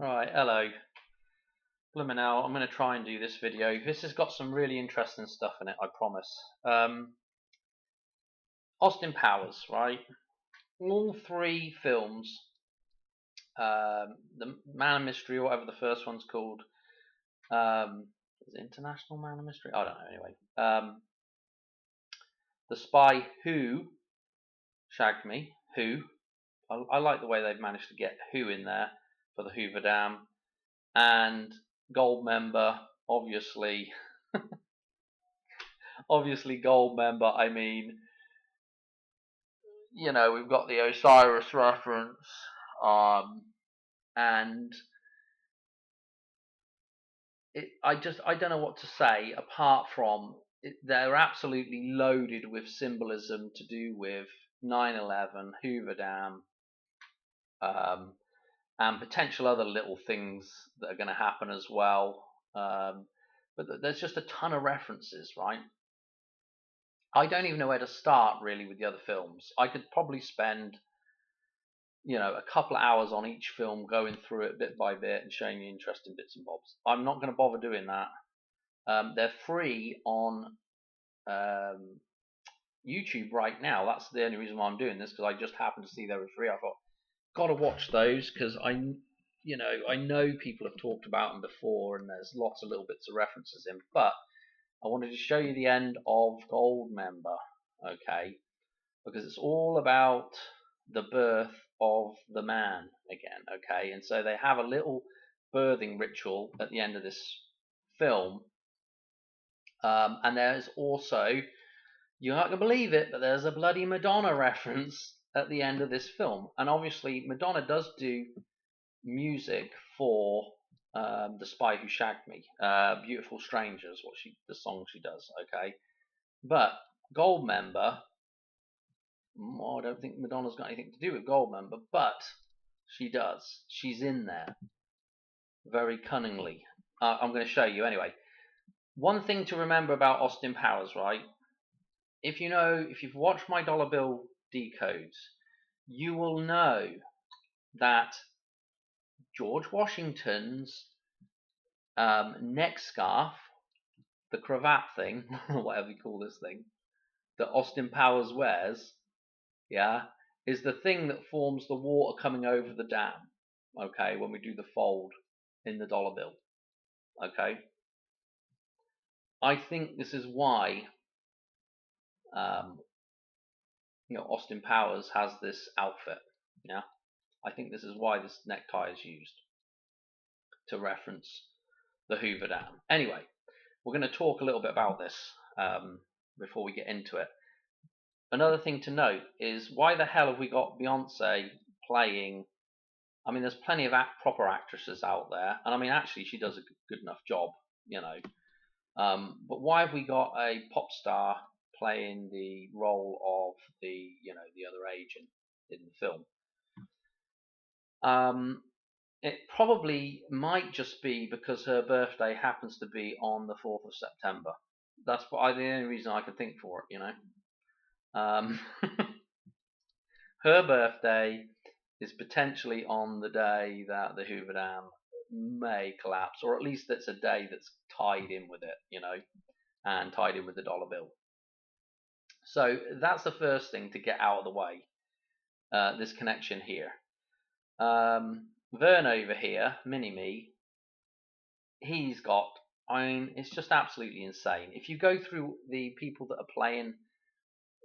Right, hello. Bloomin' hell, I'm going to try and do this video. This has got some really interesting stuff in it, I promise. Austin Powers, right? All three films, the Man of Mystery, or whatever the first one's called, is it International Man of Mystery? I don't know, anyway. The Spy Who Shagged Me, Who. I like the way they've managed to get Who in there for the Hoover Dam. And Goldmember, obviously. Obviously Goldmember, I mean, we've got the Osiris reference, and I don't know what to say apart from they're absolutely loaded with symbolism to do with 9/11, Hoover Dam, and potential other little things that are going to happen as well. But there's just a ton of references, right? I don't even know where to start really with the other films. I could probably spend a couple of hours on each film, going through it bit by bit and showing you interesting bits and bobs. I'm not going to bother doing that. They're free on YouTube right now. That's the only reason why I'm doing this, because I just happened to see they were free. I thought, gotta watch those, because I know people have talked about them before, and there's lots of little bits of references in. But I wanted to show you the end of Goldmember, okay? Because it's all about the birth of the man again, okay? And so they have a little birthing ritual at the end of this film. And there's also, you're not going to believe it, but there's a bloody Madonna reference at the end of this film. And obviously, Madonna does do music for The Spy Who Shagged Me. Beautiful Strangers, the song she does, okay? But Goldmember, I don't think Madonna's got anything to do with Goldmember, but she does. She's in there very cunningly. I'm going to show you anyway. One thing to remember about Austin Powers, right? If you've watched my dollar bill decodes, you will know that George Washington's neck scarf, the cravat thing, whatever you call this thing, that Austin Powers wears, is the thing that forms the water coming over the dam, okay, when we do the fold in the dollar bill, okay? I think this is why Austin Powers has this outfit, yeah? I think this is why this necktie is used, to reference the Hoover Dam. Anyway, we're going to talk a little bit about this before we get into it. Another thing to note is, why the hell have we got Beyonce playing? I mean, there's plenty of proper actresses out there, and I mean, actually, she does a good enough job, but why have we got a pop star playing the role of the other agent in the film? It probably might just be because her birthday happens to be on the 4th of September. That's the only reason I could think for it, Her birthday is potentially on the day that the Hoover Dam may collapse, or at least it's a day that's tied in with it, and tied in with the dollar bill. So that's the first thing to get out of the way, this connection here. Vern over here, Mini-Me, he's got, it's just absolutely insane. If you go through the people that are playing,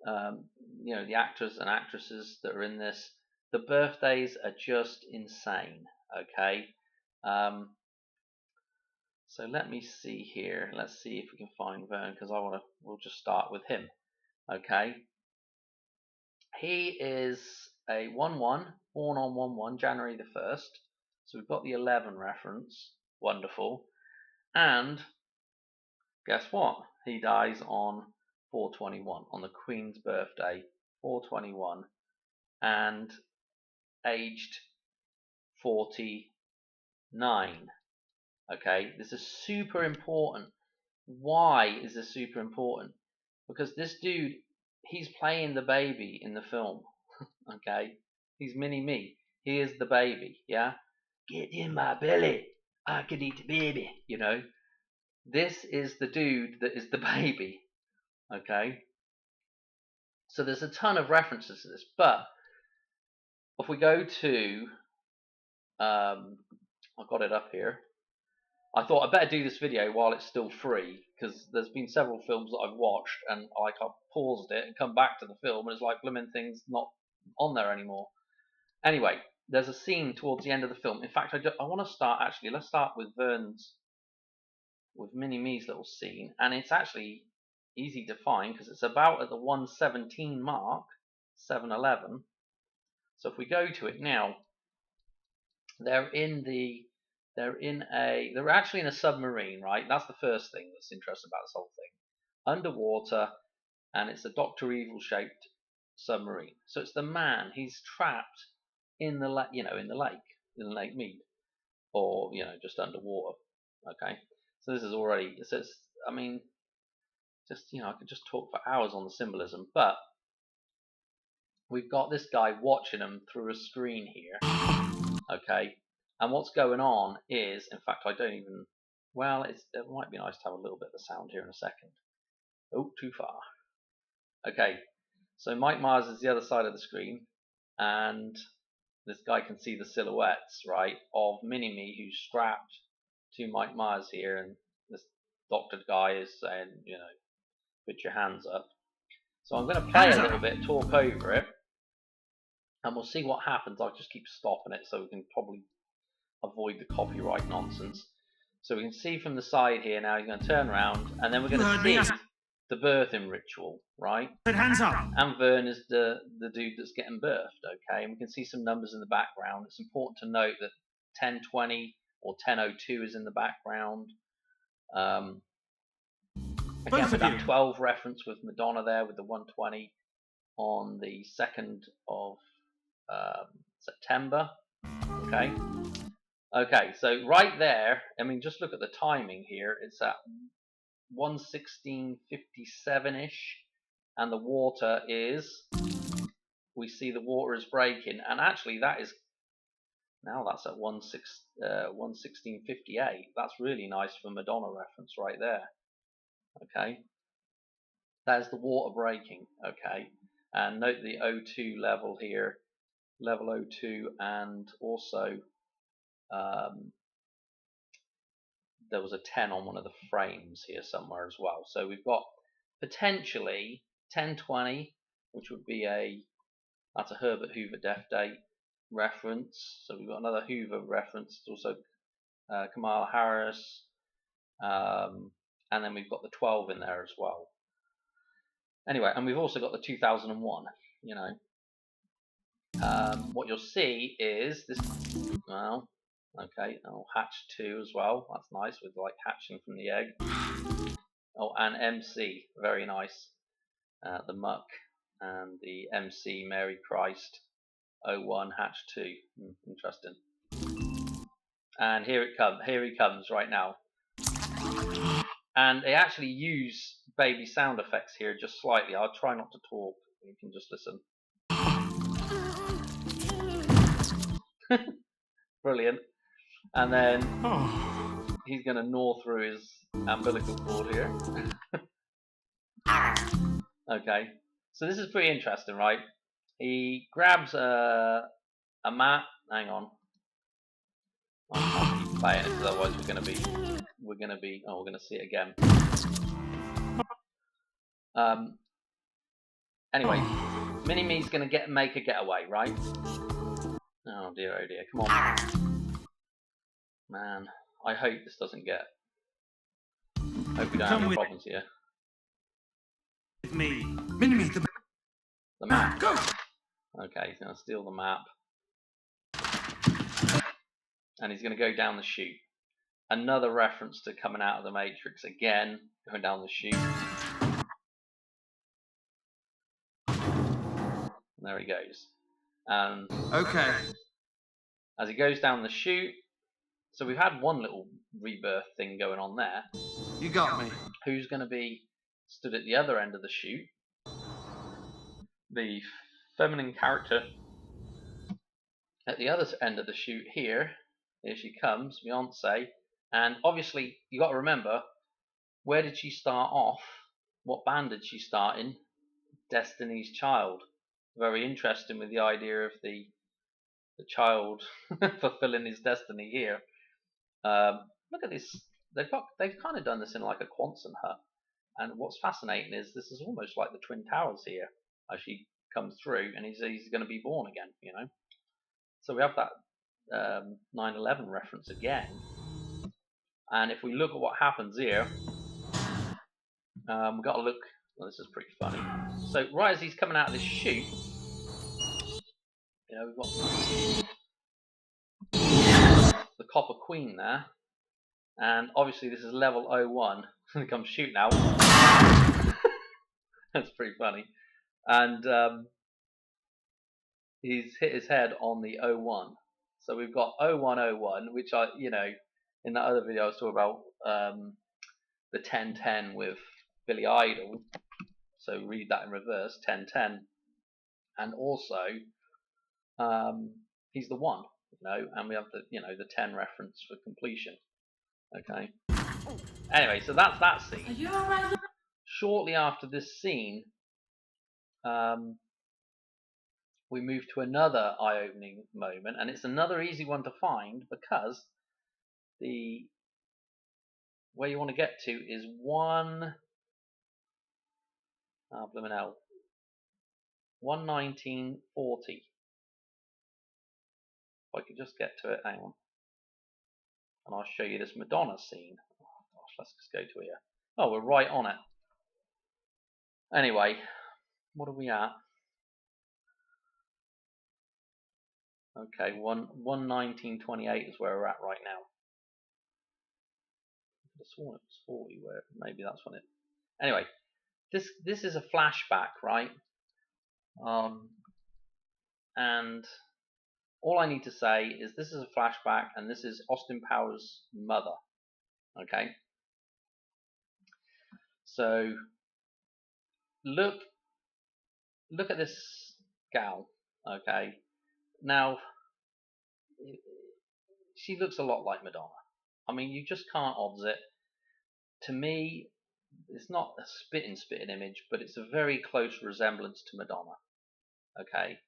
the actors and actresses that are in this, the birthdays are just insane, okay? So let me see here. Let's see if we can find Vern, because we'll just start with him, okay? He is a 1/1, born on 1/1, January the 1st. So we've got the 11 reference. Wonderful. And guess what? He dies on 4/21, on the Queen's birthday, 4/21, and aged 49. Okay, this is super important. Why is this super important? Because this dude, he's playing the baby in the film. Okay, he's Mini-Me. He is the baby, yeah? get in my belly, I can eat the baby. You know, this is the dude that is the baby. Okay, so there's a ton of references to this, but if we go to, I've got it up here. I thought I'd better do this video while it's still free, because there's been several films that I've watched and I paused it and come back to the film and it's like blooming things not on there anymore. Anyway, there's a scene towards the end of the film. In fact, I want to start actually. Let's start with Mini-Me's little scene, and it's actually easy to find because it's about at the 117 mark, 7-11. So if we go to it now, they're actually in a submarine, right? That's the first thing that's interesting about this whole thing. Underwater, and it's a Dr. Evil shaped submarine. So it's the man. He's trapped in the in Lake Mead, or just underwater. Okay, so this is already. I mean, I could just talk for hours on the symbolism, but we've got this guy watching them through a screen here. Okay, and what's going on is, in fact, I don't even. Well, it might be nice to have a little bit of the sound here in a second. Oh, too far. Okay, so Mike Myers is the other side of the screen, and this guy can see the silhouettes, right, of Mini-Me, who's strapped to Mike Myers here, and this doctor guy is saying, put your hands up. So I'm going to play a little bit, talk over it, and we'll see what happens. I'll just keep stopping it so we can probably avoid the copyright nonsense. So we can see from the side here now, he's going to turn around, and then we're going to see the birthing ritual, right? Hands up. And Vern is the dude that's getting birthed, okay? And we can see some numbers in the background. It's important to note that 1020 or 1002 is in the background. Again, with that 12 reference with Madonna there with the 120 on the 2nd of September, okay? Okay, so right there, I mean, just look at the timing here. It's at 1:16:57-ish, and the water is, we see the water is breaking, and actually that's at 1:16:58. That's really nice for Madonna reference right there. Okay, there's the water breaking. Okay, and note the O2 level here, level O2, and also there was a 10 on one of the frames here somewhere as well. So we've got potentially 1020, which would be that's a Herbert Hoover death date reference. So we've got another Hoover reference. It's also Kamala Harris, and then we've got the 12 in there as well. Anyway, and we've also got the 2001. What you'll see is this. Well, okay, hatch 2 as well. That's nice, with like hatching from the egg. Oh, and MC, very nice. The Muck and the MC Mary Christ 01 hatch 2. Interesting. And here he comes right now. And they actually use baby sound effects here just slightly. I'll try not to talk. You can just listen. Brilliant. And then he's going to gnaw through his umbilical cord here. Okay, so this is pretty interesting, right? He grabs a mat. Hang on, I'll keep playing it because otherwise we're going to see it again. Anyway, Mini-Me's going to make a getaway, right? Oh dear, come on, man. I hope this doesn't get. Hope we don't have any problems here. Me, Mini-Me, the map. Go. Okay, he's going to steal the map, and he's going to go down the chute. Another reference to coming out of the Matrix again, going down the chute. And there he goes. Okay. As he goes down the chute, so we've had one little rebirth thing going on there. You got me. Who's going to be stood at the other end of the chute? The feminine character at the other end of the chute here Here she comes, Beyonce. And obviously, you got to remember, where did she start off? What band did she start in? Destiny's Child. Very interesting with the idea of the child fulfilling his destiny here. Look at this. They've kind of done this in like a Quonset hut. And what's fascinating is this is almost like the Twin Towers here as she comes through, and he's going to be born again, you know. So we have that 9/11 reference again. And if we look at what happens here, we've got to look. Well, this is pretty funny. So right as he's coming out of this chute, you know, we've got the Copper Queen there, and obviously this is level 01. He comes shooting out. That's pretty funny. And he's hit his head on the 01. So we've got 0101, which in that other video I was talking about the 1010 with Billy Idol. So read that in reverse, 1010. And also, he's the 1, and we have the 10 reference for completion. Okay. Anyway, so that's that scene. Are you alright? Shortly after this scene, we move to another eye-opening moment, and it's another easy one to find because the where you want to get to is 11940. If I could just get to it, hang on, and I'll show you this Madonna scene. Oh gosh, let's just go to here. Oh, we're right on it. Anyway, what are we at? Okay, 11928 is where we're at right now. I sworn it was 40. Where maybe that's when it. Anyway, this is a flashback, right? And all I need to say is this is a flashback, and this is Austin Powers' mother. Okay. So look at this gal. Okay. Now she looks a lot like Madonna. I mean, you just can't odds it. To me, it's not a spitting image, but it's a very close resemblance to Madonna. Okay.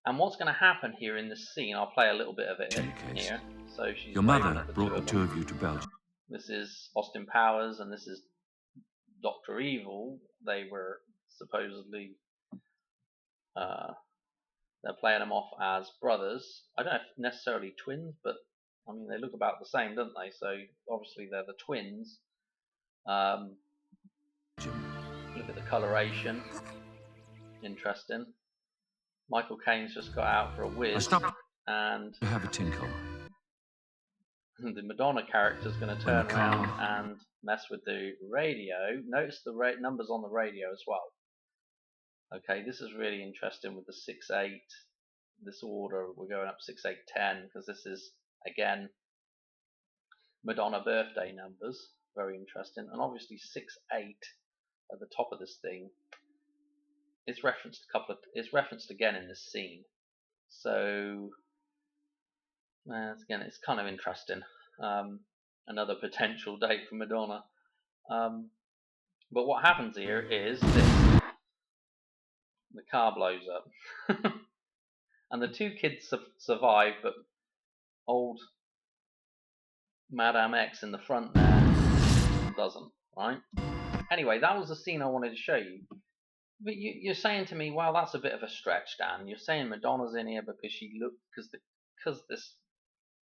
And what's going to happen here in this scene, I'll play a little bit of it here. So she's Your mother brought the two of you to Belgium. This is Austin Powers, and this is Dr. Evil. They were supposedly they're playing them off as brothers. I don't know if necessarily twins, but I mean they look about the same, don't they? So obviously they're the twins. Look at the coloration. Interesting. Michael Caine's just got out for a whiz, and you have a tinkle. The Madonna character's going to turn around and mess with the radio. Notice the numbers on the radio as well. Okay, this is really interesting with the 6-8. This order, we're going up 6, 8, 10 because this is again Madonna birthday numbers. Very interesting, and obviously 6, 8 at the top of this thing. It's referenced it's referenced again in this scene. So again, it's kind of interesting. Another potential date for Madonna. But what happens here is this. The car blows up. And the two kids survive, but old Madame X in the front there doesn't, right? Anyway, that was the scene I wanted to show you. But you're saying to me, well, that's a bit of a stretch, Dan. You're saying Madonna's in here because this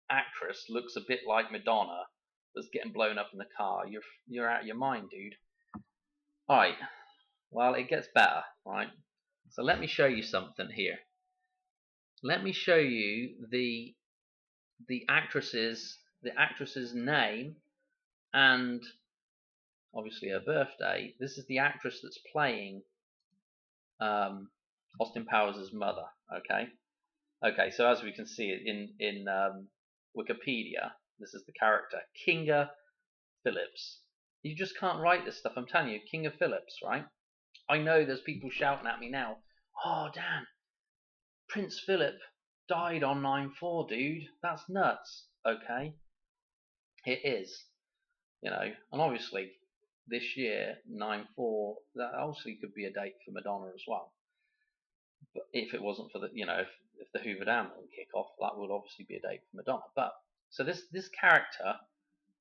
actress looks a bit like Madonna that's getting blown up in the car. You're out of your mind, dude. Alright, well, it gets better, right? So let me show you something here. Let me show you the actress's name and obviously her birthday. This is the actress that's playing Austin Powers' mother. Okay. So as we can see in Wikipedia, this is the character Kinga Phillips. You just can't write this stuff. I'm telling you, Kinga Phillips, right? I know there's people shouting at me now. Oh, Dan, Prince Philip died on 9/4, dude. That's nuts. Okay, it is. You know, and obviously this year 9/4, that obviously could be a date for Madonna as well. But if it wasn't for the, if the Hoover Dam didn't kick off, that would obviously be a date for Madonna. But so this character,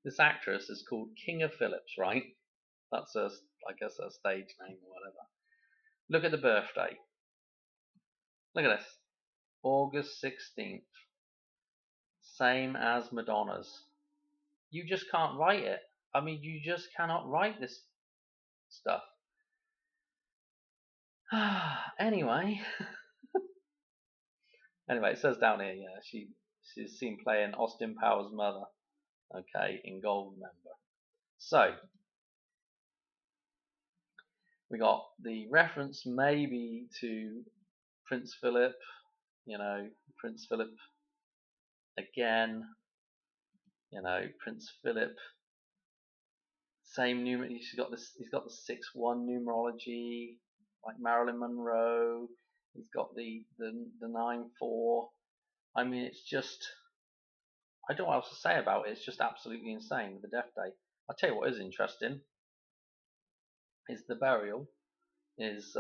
this actress is called Kinga Phillips, right? That's her, I guess, her stage name or whatever. Look at the birthday. Look at this, August 16th, same as Madonna's. You just can't write it. I mean, you just cannot write this stuff. Anyway, it says down here, yeah, she's seen playing Austin Powers' mother, okay, in Goldmember. So we got the reference maybe to Prince Philip, Prince Philip again, Prince Philip. Same numer. He's got the 6-1 numerology, like Marilyn Monroe. He's got the 9/4. I mean, it's just, I don't know what else to say about it. It's just absolutely insane with the death date. I'll tell you what is interesting is the burial is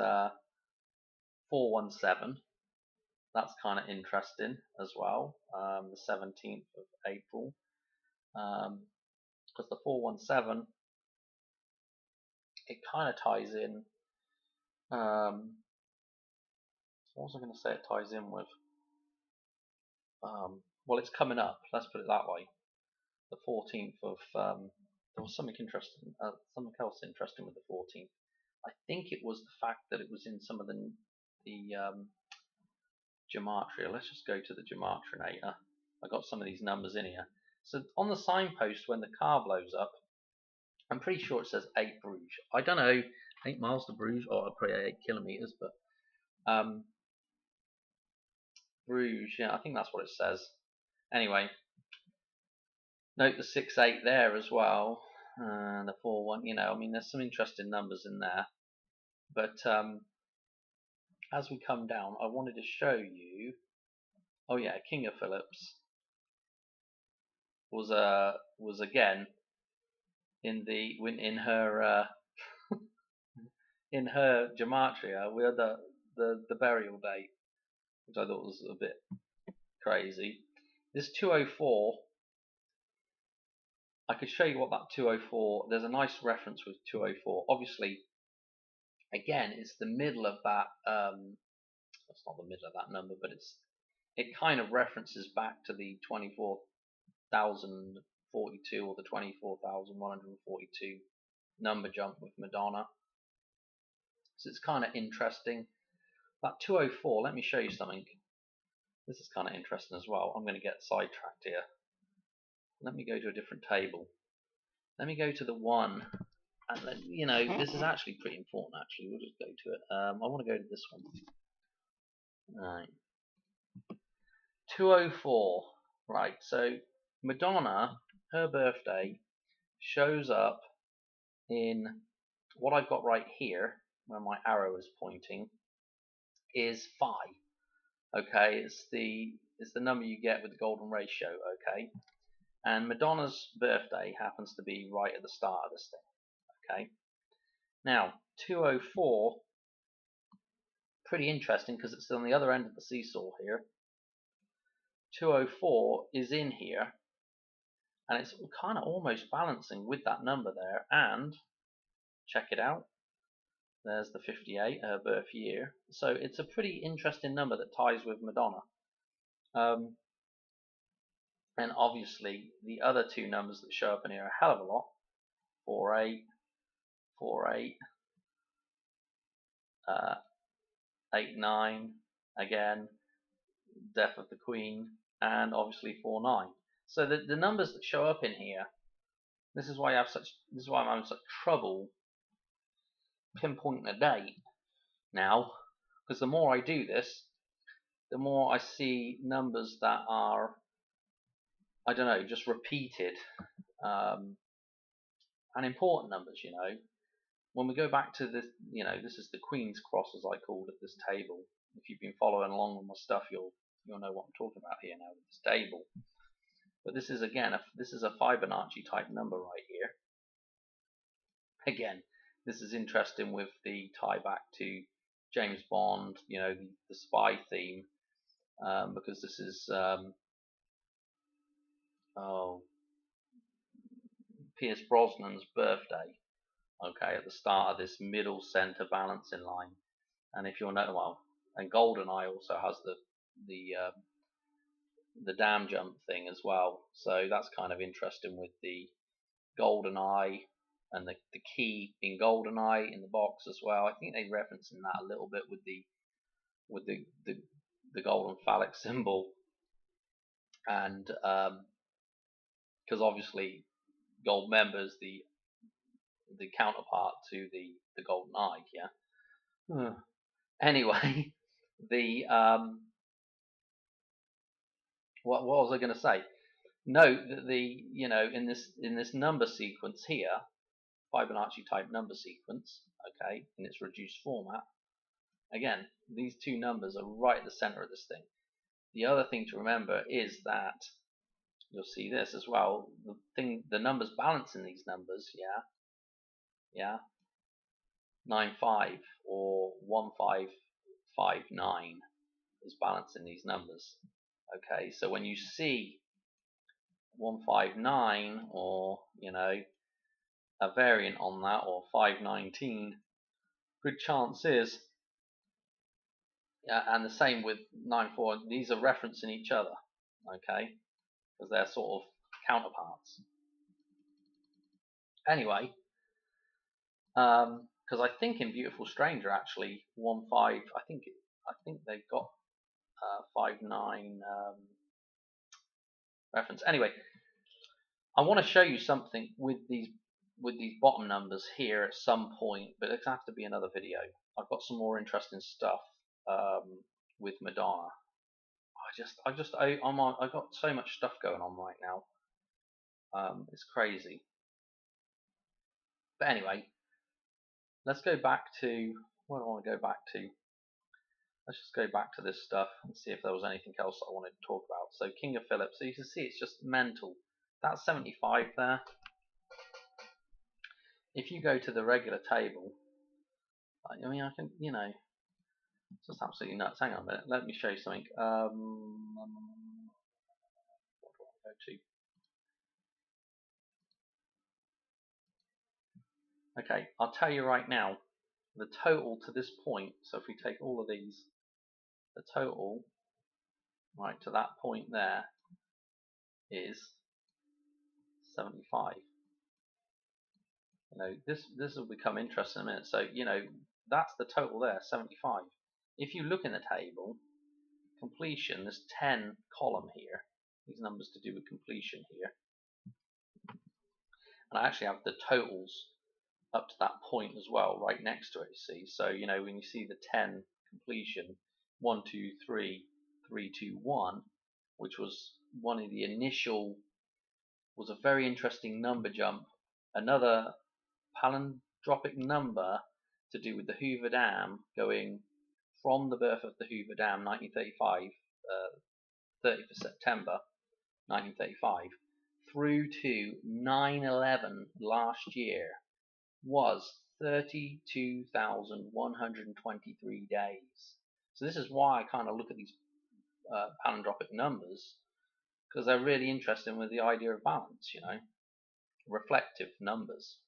417. That's kind of interesting as well. The 17th of April, because the 417, it kind of ties in. What was I going to say? It ties in with. Well, it's coming up. Let's put it that way. The 14th of. There was something interesting. Something else interesting with the 14th. I think it was the fact that it was in some of the gematria. Let's just go to the gematrinator. I got some of these numbers in here. So on the signpost when the car blows up, I'm pretty sure it says 8 Bruges. I don't know, 8 miles to Bruges, or probably 8 kilometers, but Bruges, yeah, I think that's what it says. Anyway, note the 6-8 there as well, and the 4-1. I mean, there's some interesting numbers in there. But as we come down, I wanted to show you. Oh yeah, Kinga Phillips was again in her in her gematria. We had the burial date, which I thought was a bit crazy. This 204, I could show you what that 204. There's a nice reference with 204. Obviously, again, it's the middle of that. That's not the middle of that number, but it kind of references back to the 24,042 or the 24,142 number jump with Madonna. So it's kind of interesting. That 204. Let me show you something. This is kind of interesting as well. I'm going to get sidetracked here. Let me go to a different table. Let me go to the one, and then, this is actually pretty important. Actually, we'll just go to it. I want to go to this one. Right, 204. Right, so Madonna, her birthday shows up in what I've got right here, where my arrow is pointing, is 5. Okay, it's the number you get with the golden ratio. Okay. And Madonna's birthday happens to be right at the start of this thing. Okay. Now, 204, pretty interesting because it's on the other end of the seesaw here. 204 is in here, and it's kind of almost balancing with that number there. And check it out. There's the 58, her birth year. So it's a pretty interesting number that ties with Madonna. And obviously, the other two numbers that show up in here are a hell of a lot. 48, 48, 89, again, death of the Queen, and obviously 49. So the numbers that show up in here, this is why I'm having such trouble pinpointing a date now, because the more I do this, the more I see numbers that are, I don't know, just repeated, and important numbers. When we go back to this, this is the Queen's Cross, as I called it, this table. If you've been following along with my stuff, you'll you'll know what I'm talking about here now with this table. But this is again, this is a Fibonacci type number right here. Again, this is interesting with the tie back to James Bond, you know, the spy theme, because this is Pierce Brosnan's birthday. Okay, at the start of this middle center balancing line, and if you'll know, well, and GoldenEye also has the dam jump thing as well. So that's kind of interesting with the GoldenEye and the key in GoldenEye in the box as well. I think they reference in that a little bit with the golden phallic symbol, and because obviously Goldmember's the counterpart to the GoldenEye, yeah. Anyway, the what was I going to say? Note that you know, in this number sequence here, Fibonacci type number sequence, okay, in its reduced format. Again, these two numbers are right at the center of this thing. The other thing to remember is that you'll see this as well. The numbers balancing these numbers, yeah, 95 or 1559 is balancing these numbers. Okay, so when you see 159 or, you know, a variant on that, or 519, good chance is, and the same with 94, these are referencing each other, okay, because they're sort of counterparts. Anyway, because I think in Beautiful Stranger actually 15, I think they've got 59 reference. Anyway, I want to show you something with these bottom numbers here at some point, but it's going to have to be another video. I've got some more interesting stuff with Madonna. I've got so much stuff going on right now. It's crazy. But anyway, let's go back to, what do I want to go back to? Let's just go back to this stuff and see if there was anything else I wanted to talk about. So King of Philips, so you can see it's just mental. That's 75 there. If you go to the regular table, I mean, I can, you know, it's just absolutely nuts. Hang on a minute, let me show you something. What do I go to? Okay, I'll tell you right now, the total to this point, so if we take all of these, the total right to that point there is 75. You know, this will become interesting in a minute. So, you know, that's the total there, 75. If you look in the table, completion, there's 10 column here. These numbers to do with completion here. And I actually have the totals up to that point as well, right next to it, you see. So, you know, when you see the 10 completion, 1, 2, 3, 3, 2, 1, which was one of the initial, was a very interesting number jump. Another palindromic number to do with the Hoover Dam, going from the birth of the Hoover Dam, 1935, 30th of September 1935, through to 9/11 last year, was 32,123 days. So this is why I kind of look at these palindromic numbers, because they're really interesting with the idea of balance, you know, reflective numbers.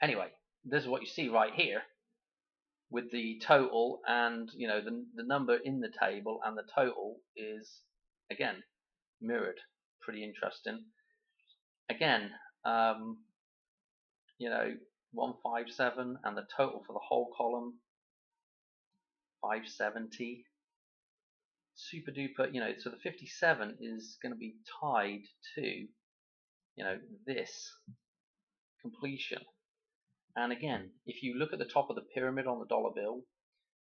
Anyway, this is what you see right here with the total, and you know, the number in the table and the total is again mirrored. Pretty interesting. Again, you know, 157, and the total for the whole column 570. Super duper, you know, so the 57 is going to be tied to, you know, this completion. And again, if you look at the top of the pyramid on the dollar bill,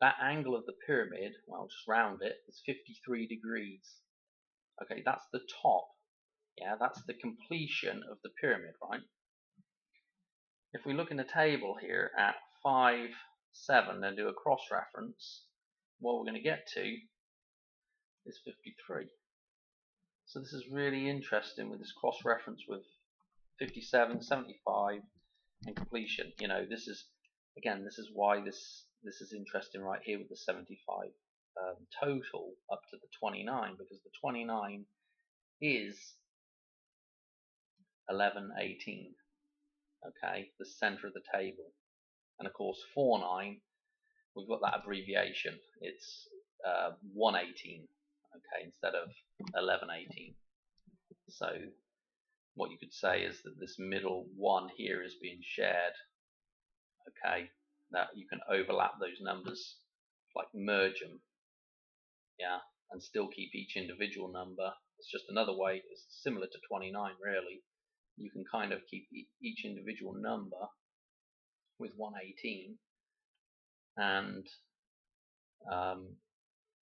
that angle of the pyramid, well, just round it, is 53 degrees. Okay, that's the top. Yeah, that's the completion of the pyramid, right? If we look in the table here at 5, 7 and do a cross reference, what we're going to get to is 53. So this is really interesting with this cross-reference with 57, 75, and completion. You know, this is, again, this is why this is interesting right here with the 75 total up to the 29, because the 29 is 1118. Okay, the center of the table, and of course 49, we've got that abbreviation. It's 118. Okay, instead of 1118. So what you could say is that this middle one here is being shared. Okay, that you can overlap those numbers, like merge them, yeah, and still keep each individual number. It's just another way. It's similar to 29, really. You can kind of keep each individual number with 118, and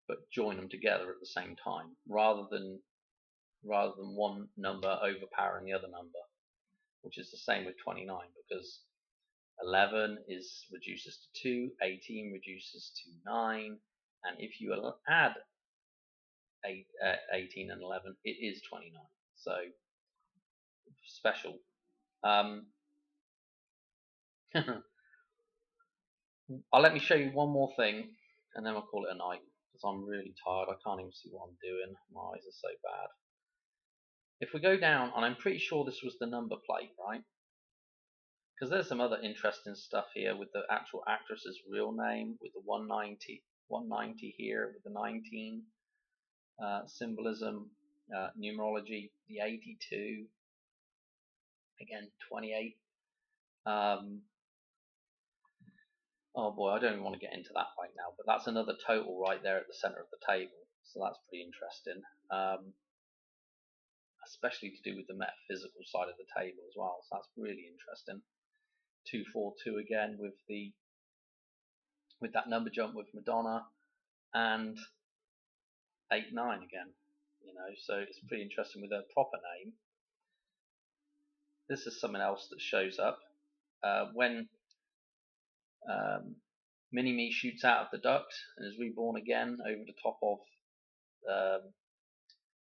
but join them together at the same time, rather than one number overpowering the other number, which is the same with 29, because 11 reduces to 2, 18 reduces to 9, and if you add 18 and 11, it is 29. So special. Let me show you one more thing, and then we'll call it a night, because I'm really tired. I can't even see what I'm doing. My eyes are so bad. If we go down, and I'm pretty sure this was the number plate, right? Because there's some other interesting stuff here with the actual actress's real name, with the 190 here, with the 19 symbolism, numerology, the 82, again 28. Oh boy, I don't even want to get into that right now, but that's another total right there at the center of the table, so that's pretty interesting, especially to do with the metaphysical side of the table as well, so that's really interesting. 242 again with that number jump with Madonna, and 89 again, you know, so it's pretty interesting with her proper name. This is something else that shows up when Mini-Me shoots out of the duct and is reborn again over the top of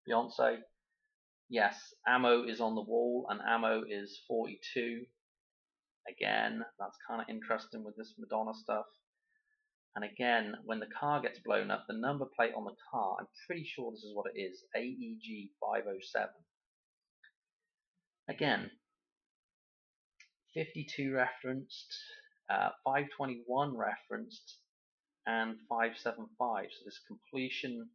Beyonce. Yes, ammo is on the wall, and ammo is 42. Again, that's kind of interesting with this Madonna stuff. And again, when the car gets blown up, the number plate on the car, I'm pretty sure this is what it is, AEG 507. Again, 52 referenced, 521 referenced, and 575. So this completion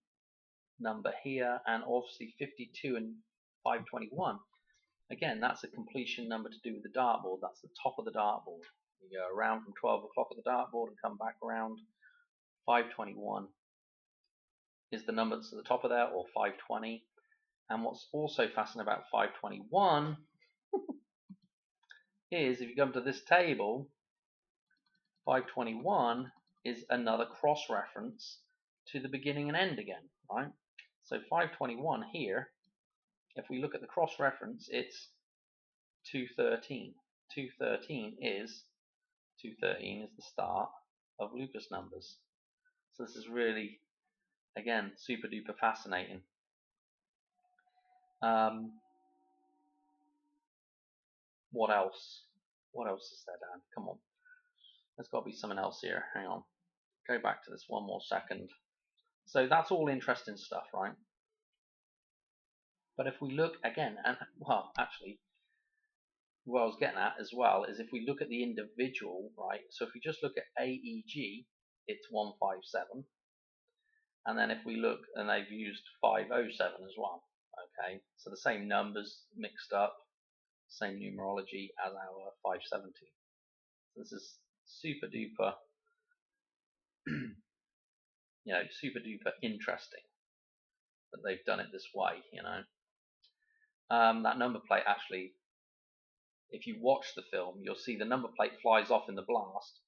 number here, and obviously 52 and 521. Again, that's a completion number to do with the dartboard. That's the top of the dartboard. You go around from 12 o'clock at the dartboard and come back around. 521 is the number that's at the top of there, or 520. And what's also fascinating about 521 is, if you come to this table, 521 is another cross-reference to the beginning and end again, right? So 521 here, if we look at the cross-reference, it's 213. 213 is the start of Lucas numbers. So this is really, again, super duper fascinating. What else? What else is there, Dan? Come on. There's got to be something else here. Hang on. Go back to this one more second. So that's all interesting stuff, right? But if we look again, and well, actually, what I was getting at as well is if we look at the individual, right? So if we just look at AEG, it's 157. And then if we look, and they've used 507 as well. Okay, so the same numbers mixed up, same numerology as our 570. So this is super duper, you know, super duper interesting that they've done it this way, you know. That number plate, actually, if you watch the film, you'll see the number plate flies off in the blast,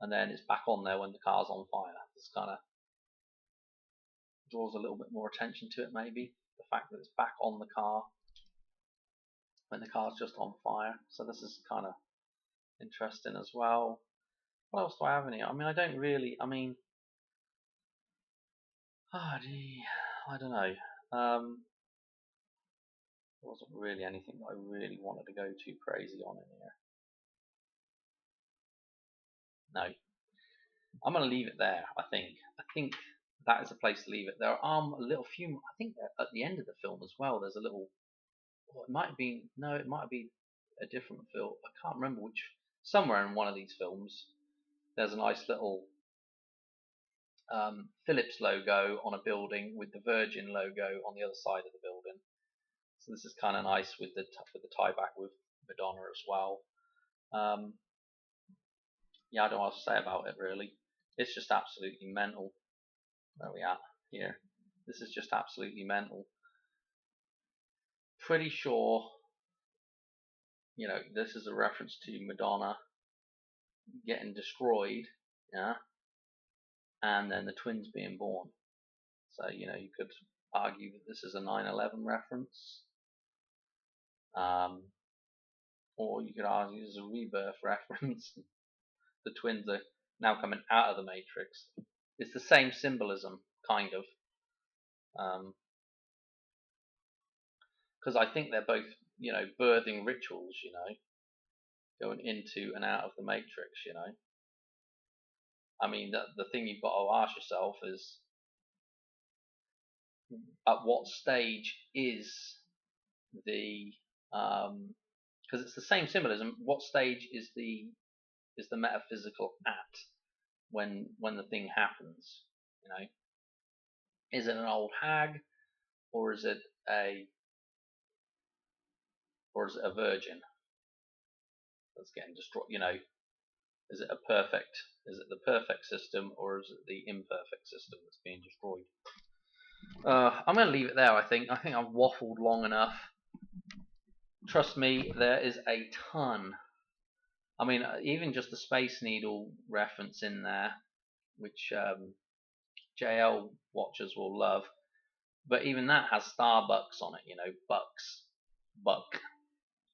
and then it's back on there when the car's on fire. This kind of draws a little bit more attention to it, maybe. The fact that it's back on the car when the car's just on fire. So this is kind of interesting as well. What else do I have in here? I mean, I don't really, I mean, oh gee. I don't know. There wasn't really anything that I really wanted to go too crazy on in here. No, I'm going to leave it there. I think that is a place to leave it. There are a little few. I think at the end of the film as well. There's a little. Well, it might have been. No, it might have been a different film. I can't remember which. Somewhere in one of these films, there's a nice little Philips logo on a building with the Virgin logo on the other side of the building. So this is kind of nice with the tie back with Madonna as well. Yeah, I don't know what to say about it really. It's just absolutely mental. Where are we at here? This is just absolutely mental. Pretty sure, this is a reference to Madonna getting destroyed, yeah, and then the twins being born. So, you could argue that this is a 9/11 reference, or you could argue this is a rebirth reference. The twins are now coming out of the Matrix. It's the same symbolism, kind of, because I think they're both, birthing rituals, going into and out of the Matrix, I mean, the thing you've got to ask yourself is, at what stage is the because it's the same symbolism. What stage is the metaphysical at when the thing happens? Is it an old hag, or is it a virgin that's getting destroyed? Is it the perfect system, or is it the imperfect system that's being destroyed? I'm going to leave it there. I think I've waffled long enough. Trust me, there is a ton. I mean, even just the Space Needle reference in there, which JL watchers will love. But even that has Starbucks on it. Bucks, buck.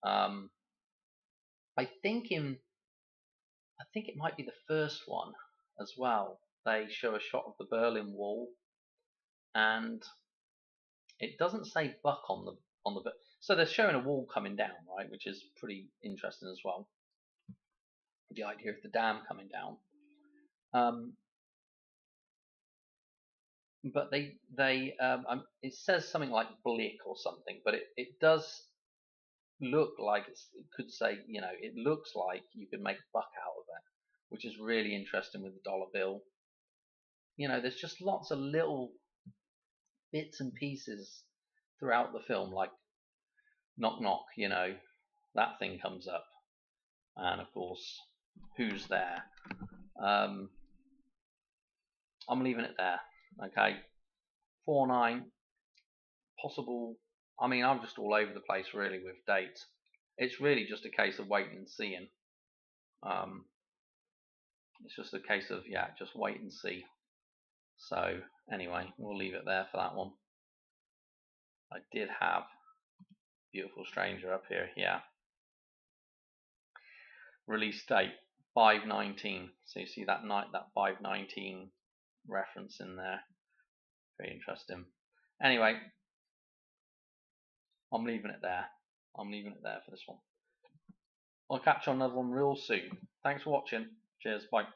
I think it might be the first one as well. They show a shot of the Berlin Wall, and it doesn't say buck on the so they're showing a wall coming down, right, which is pretty interesting as well. The idea of the dam coming down. But it says something like Blick or something, but it does look like it could say, it looks like you could make buck out of it, which is really interesting with the dollar bill. There's just lots of little bits and pieces throughout the film, like knock knock, that thing comes up, and of course, who's there? I'm leaving it there. Okay, 4/9 possible. I mean, I'm just all over the place really with dates. It's really just a case of waiting and seeing. It's just a case of just wait and see. So anyway, we'll leave it there for that one. I did have Beautiful Stranger up here. Yeah. Release date 5/19. So you see that 5/19 reference in there. Very interesting. Anyway, I'm leaving it there. I'm leaving it there for this one. I'll catch you on another one real soon. Thanks for watching. Cheers. Bye.